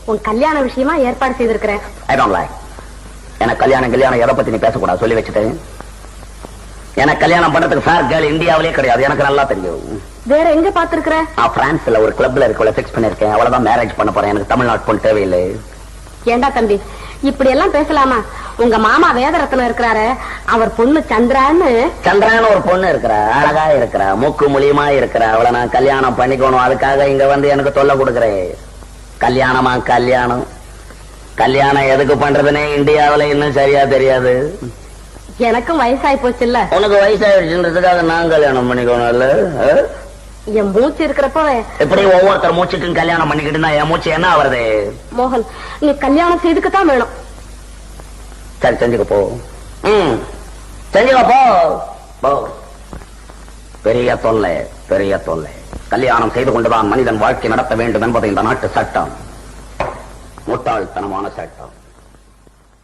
உன் கல்யாண விஷயமா ஏற்பாடு செய்திருக்கிறேன். எனக்கு கல்யாணம் எதை பத்தி நீ பேசக்கூடாது சொல்லி வச்சுட்டேன். எனக்கு கல்யாணம் பண்றதுக்கு ஃபேர் கேர்ள் இந்தியாவிலே கிடையாது, எனக்கு நல்லா தெரியும். வேற எங்க பாத்துருக்கிற? நான் பிரான்ஸ்ல ஒரு கிளப்ல இருக்கவள பிக்ஸ் பண்ணிருக்கேன். அவ்வளவுதான் மேரேஜ் பண்ண போறேன். எனக்கு தமிழ்நாட்டு பொண்ணு தேவையில்லை. ஏண்டா தம்பி இப்படி எல்லாம் பேசலாமா? உங்க மாமா வேதரத்னம் இருக்கிறாரு, அவர் பொண்ணு சந்திரான்னு ஒரு பொண்ணு இருக்கிறா, அழகா இருக்கிறா, மூக்கு மூலியமா இருக்கிறா. அவளை நான் கல்யாணம் பண்ணிக்கணும். அதுக்காக இங்க வந்து எனக்கு தொல்லை கொடுக்குறேன். கல்யாணமா கல்யாணம் எதுக்கு பண்றதுன்னே இந்தியாவில இன்னும் சரியா தெரியாது. எனக்கும் வயசாயி போச்சு இல்ல? உனக்கு வயசாயிடுச்சுன்றதுக்காக நான் கல்யாணம் பண்ணிக்கணும் இல்ல? என் மூச்சு இருக்கிறப்ப எப்படி ஒவ்வொருத்தர் மூச்சுக்கும் கல்யாணம் பண்ணிக்கிட்டு என் மூச்சு என்ன வருது? மோகன், நீ கல்யாணம் செய்துக்குத்தான் வேணும். சரி செஞ்சுக்க போ. செஞ்சுக்க போ. பெரிய தொல்லை. கல்யாணம் செய்து கொண்டுதான் மனிதன் வாழ்க்கை நடத்த வேண்டும் என்பது இந்த நாட்டு சட்டம். முட்டாள்தனமான சட்டம்.